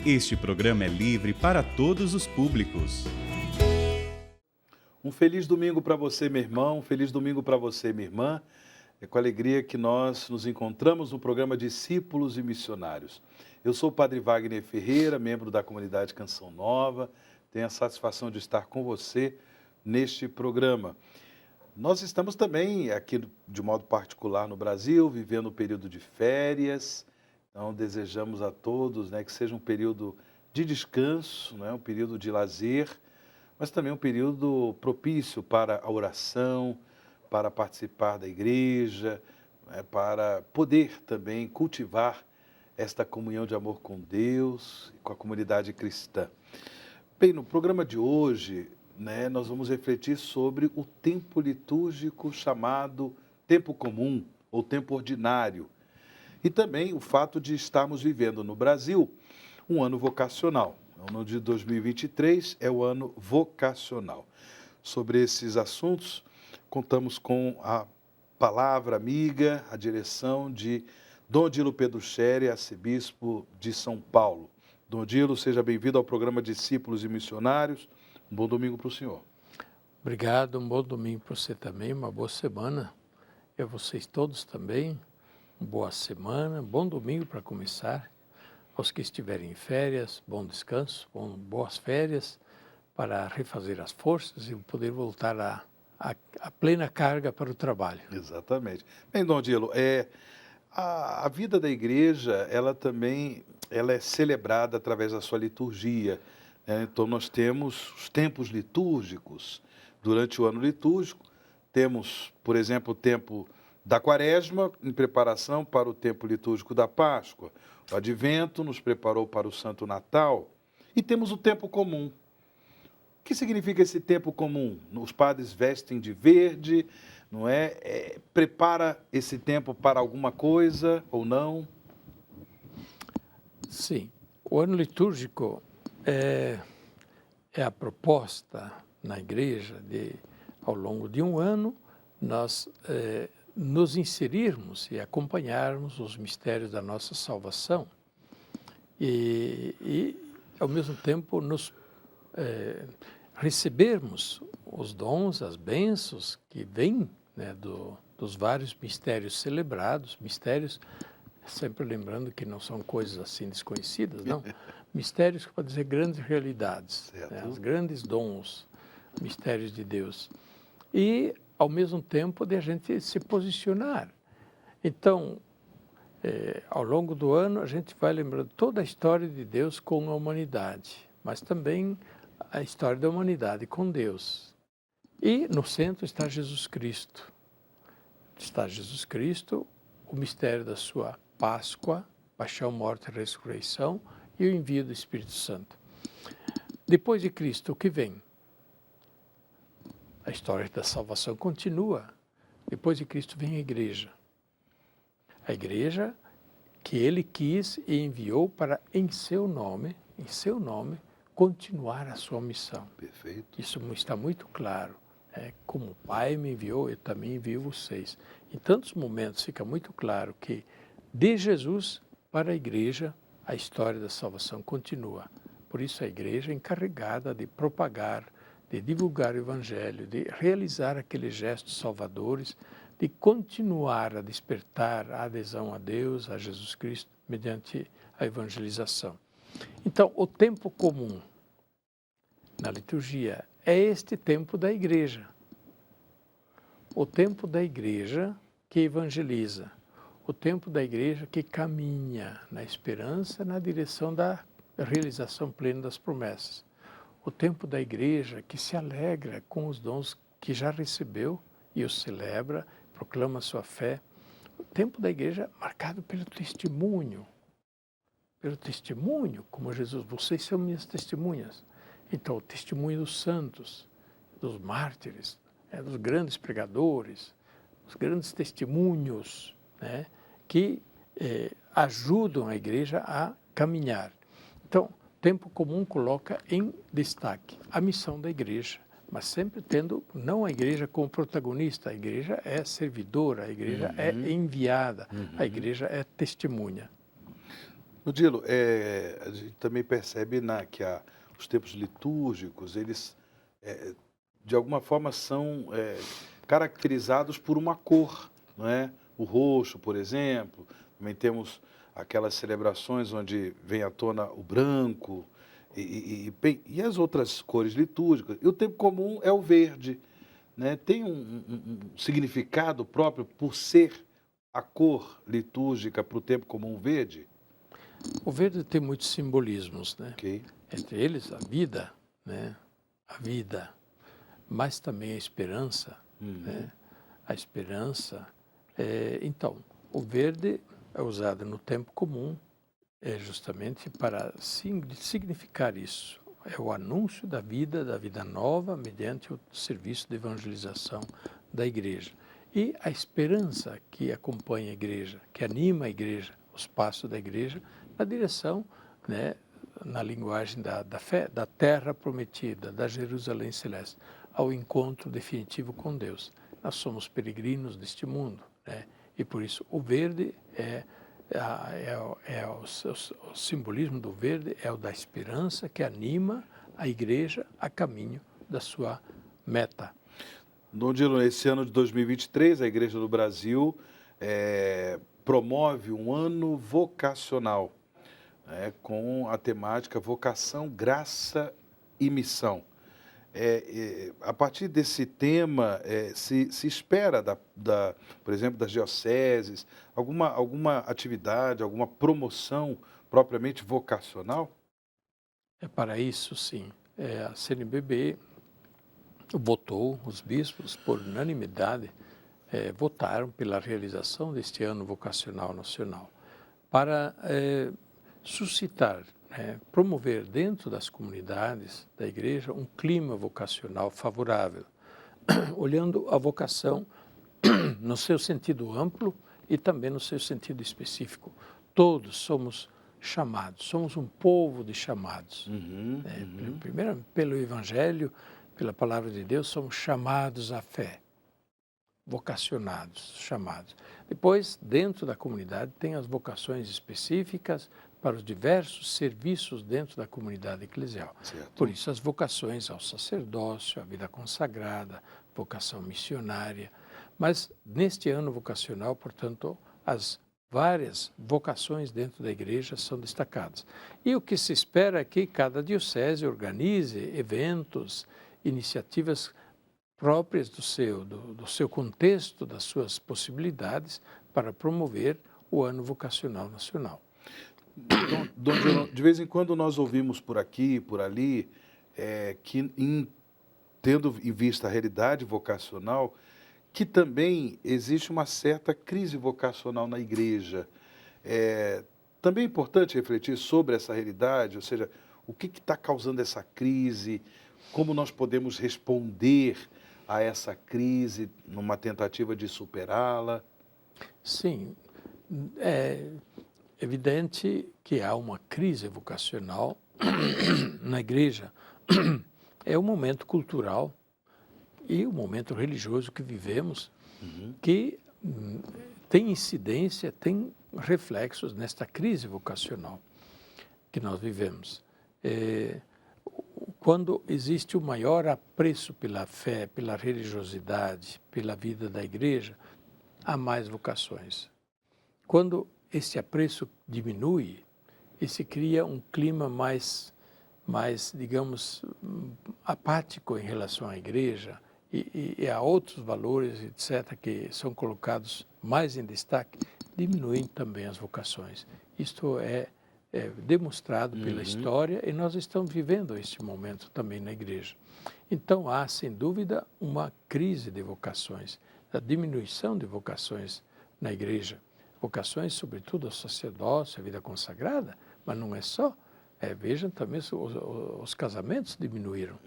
Este programa é livre para todos os públicos. Um feliz domingo para você, meu irmão, um feliz domingo para você, minha irmã. É com alegria que nós nos encontramos no programa Discípulos e Missionários. Eu sou o Padre Wagner Ferreira, membro da comunidade Canção Nova. Tenho a satisfação de estar com você neste programa. Nós estamos também aqui, de modo particular, no Brasil, vivendo o período de férias. Então, desejamos a todos, que seja um período de descanso, um período de lazer, mas também um período propício para a oração, para participar da igreja, para poder também cultivar esta comunhão de amor com Deus e com a comunidade cristã. Bem, no programa de hoje, nós vamos refletir sobre o tempo litúrgico chamado tempo comum ou tempo ordinário e também o fato de estarmos vivendo no Brasil um ano vocacional. O ano de 2023 é o ano vocacional. Sobre esses assuntos, contamos com a palavra amiga, a direção de Dom Odilo Pedruccieri, arcebispo de São Paulo. Dom Odilo, seja bem-vindo ao programa Discípulos e Missionários. Um bom domingo para o senhor. Obrigado, um bom domingo para você também, uma boa semana. E a vocês todos também, uma boa semana, bom domingo para começar. Aos que estiverem em férias, bom descanso, boas férias, para refazer as forças e poder voltar a plena carga para o trabalho. Exatamente. Bem, Dom Odilo, a vida da igreja, ela é celebrada através da sua liturgia. Então, nós temos os tempos litúrgicos. Durante o ano litúrgico, temos, por exemplo, o tempo da Quaresma, em preparação para o tempo litúrgico da Páscoa. O Advento nos preparou para o Santo Natal. E temos o tempo comum. O que significa esse tempo comum? Os padres vestem de verde, não é? Prepara esse tempo para alguma coisa ou não? Sim. O ano litúrgico é a proposta na igreja de, ao longo de um ano, nós nos inserirmos e acompanharmos os mistérios da nossa salvação e ao mesmo tempo, nos recebermos os dons, as bênçãos que vêm dos vários mistérios celebrados, mistérios, sempre lembrando que não são coisas assim desconhecidas, não, mistérios que podem dizer grandes realidades, os grandes dons, mistérios de Deus. E, ao mesmo tempo, de a gente se posicionar. Então, ao longo do ano, a gente vai lembrando toda a história de Deus com a humanidade, mas também a história da humanidade com Deus. E no centro está Jesus Cristo. Está Jesus Cristo, o mistério da sua Páscoa, paixão, morte e ressurreição, e o envio do Espírito Santo. Depois de Cristo, o que vem? A história da salvação continua. Depois de Cristo vem a igreja. A igreja que ele quis e enviou para, em seu nome, continuar a sua missão. Perfeito. Isso está muito claro. Como o Pai me enviou, eu também envio vocês. Em tantos momentos fica muito claro que, de Jesus para a igreja, a história da salvação continua. Por isso a igreja é encarregada de propagar, de divulgar o Evangelho, de realizar aqueles gestos salvadores, de continuar a despertar a adesão a Deus, a Jesus Cristo, mediante a evangelização. Então, o tempo comum na liturgia é este tempo da igreja. O tempo da igreja que evangeliza. O tempo da igreja que caminha na esperança, na direção da realização plena das promessas. O tempo da igreja que se alegra com os dons que já recebeu e os celebra, proclama sua fé. O tempo da igreja marcado pelo testemunho, como Jesus, vocês são minhas testemunhas. Então, o testemunho dos santos, dos mártires, dos grandes pregadores, os grandes testemunhos, que ajudam a igreja a caminhar. Então, o tempo comum coloca em destaque a missão da igreja, mas sempre tendo não a igreja como protagonista, a igreja é servidora, a igreja é enviada, a igreja é testemunha. Odilo, a gente também percebe que os tempos litúrgicos, eles, de alguma forma, são caracterizados por uma cor, não é? O roxo, por exemplo, também temos aquelas celebrações onde vem à tona o branco e as outras cores litúrgicas. E o tempo comum é o verde, né? Tem um significado próprio por ser a cor litúrgica para o tempo comum verde? O verde tem muitos simbolismos, né? Ok. Entre eles a vida, né? A vida, mas também a esperança, né? A esperança. Então, o verde é usado no tempo comum justamente para significar isso. É o anúncio da vida nova, mediante o serviço de evangelização da igreja. E a esperança que acompanha a igreja, que anima a igreja, os passos da igreja, na direção, né, na linguagem da fé, da terra prometida, da Jerusalém celeste, ao encontro definitivo com Deus. Nós somos peregrinos deste mundo, né? E por isso o verde o simbolismo do verde é o da esperança que anima a igreja a caminho da sua meta. Dom Dilo, esse ano de 2023, a Igreja do Brasil promove um ano vocacional, com a temática Vocação, Graça e Missão. A partir desse tema, se espera, por exemplo, das dioceses, alguma atividade, alguma promoção propriamente vocacional? Para isso, sim. A CNBB votou, os bispos, por unanimidade, votaram pela realização deste ano vocacional nacional, para suscitar, promover dentro das comunidades da igreja um clima vocacional favorável, olhando a vocação no seu sentido amplo e também no seu sentido específico. Todos somos chamados, somos um povo de chamados. Primeiro, pelo Evangelho, pela palavra de Deus, somos chamados à fé, vocacionados, chamados. Depois, dentro da comunidade, tem as vocações específicas para os diversos serviços dentro da comunidade eclesial. Certo. Por isso, as vocações ao sacerdócio, à vida consagrada, vocação missionária. Mas, neste ano vocacional, portanto, as várias vocações dentro da igreja são destacadas. E o que se espera é que cada diocese organize eventos, iniciativas próprias do seu contexto, das suas possibilidades, para promover o ano vocacional nacional. De vez em quando nós ouvimos por aqui, por ali, que tendo em vista a realidade vocacional, que também existe uma certa crise vocacional na igreja. Também é importante refletir sobre essa realidade, ou seja, o que está causando essa crise, como nós podemos responder a essa crise numa tentativa de superá-la? Sim, é evidente que há uma crise vocacional na igreja. É o momento cultural e o momento religioso que vivemos, que tem incidência, tem reflexos nesta crise vocacional que nós vivemos. Quando existe o maior apreço pela fé, pela religiosidade, pela vida da igreja, há mais vocações. Quando esse apreço diminui e se cria um clima mais, digamos, apático em relação à igreja e a outros valores, etc., que são colocados mais em destaque, diminuem também as vocações. Isto é demonstrado pela história e nós estamos vivendo este momento também na igreja. Então, há, sem dúvida, uma crise de vocações, a diminuição de vocações na igreja. Vocações, sobretudo, ao sacerdócio, à vida consagrada, mas não é só. Vejam também, os casamentos diminuíram.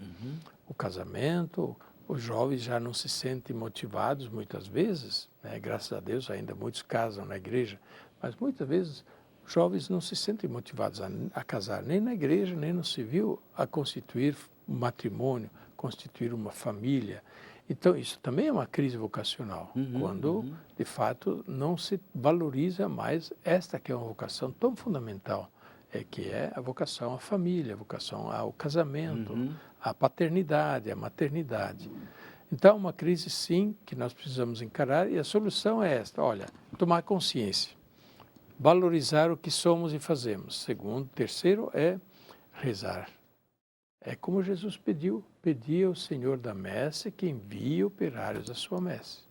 O casamento, os jovens já não se sentem motivados muitas vezes, graças a Deus ainda muitos casam na igreja, mas muitas vezes os jovens não se sentem motivados a casar, nem na igreja, nem no civil, a constituir um matrimônio constituir uma família. Então, isso também é uma crise vocacional, quando, de fato, não se valoriza mais esta que é uma vocação tão fundamental, que é a vocação à família, a vocação ao casamento, à paternidade, à maternidade. Então, uma crise, sim, que nós precisamos encarar, e a solução é esta: olha, tomar consciência, valorizar o que somos e fazemos. Segundo, terceiro é rezar. É como Jesus pediu, pedia ao Senhor da messe que envie operários à sua messe.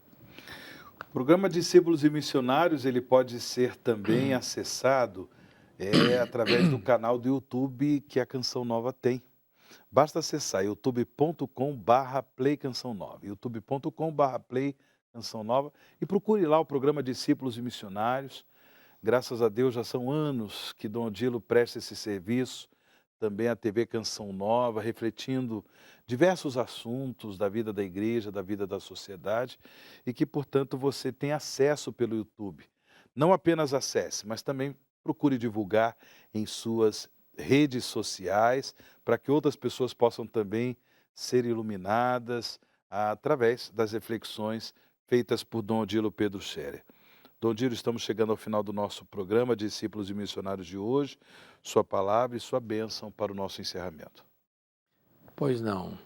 O programa Discípulos e Missionários, ele pode ser também acessado através do canal do YouTube que a Canção Nova tem. Basta acessar youtube.com/Play Canção Nova, youtube.com/Play Canção Nova, e procure lá o programa Discípulos e Missionários. Graças a Deus já são anos que Dom Odilo presta esse serviço, também a TV Canção Nova, refletindo diversos assuntos da vida da igreja, da vida da sociedade, e que, portanto, você tem acesso pelo YouTube. Não apenas acesse, mas também procure divulgar em suas redes sociais, para que outras pessoas possam também ser iluminadas através das reflexões feitas por Dom Odilo Pedro Scherer. Dom Odilo, estamos chegando ao final do nosso programa Discípulos e Missionários de hoje. Sua palavra e sua bênção para o nosso encerramento. Pois não.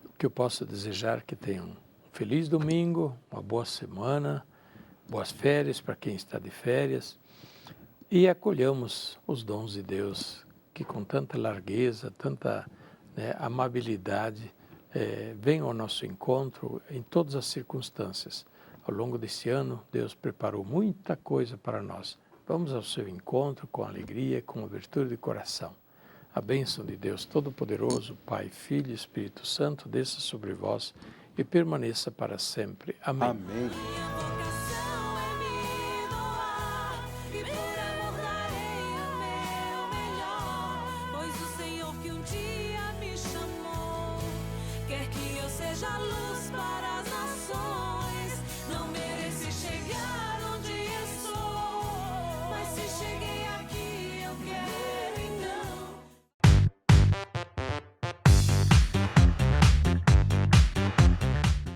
O que eu posso desejar é que tenham um feliz domingo, uma boa semana, boas férias para quem está de férias, e acolhamos os dons de Deus que com tanta largueza, tanta amabilidade vêm ao nosso encontro em todas as circunstâncias. Ao longo desse ano, Deus preparou muita coisa para nós. Vamos ao seu encontro com alegria, com abertura de coração. A bênção de Deus Todo-Poderoso, Pai, Filho e Espírito Santo, desça sobre vós e permaneça para sempre. Amém. Amém. Quer que eu seja luz para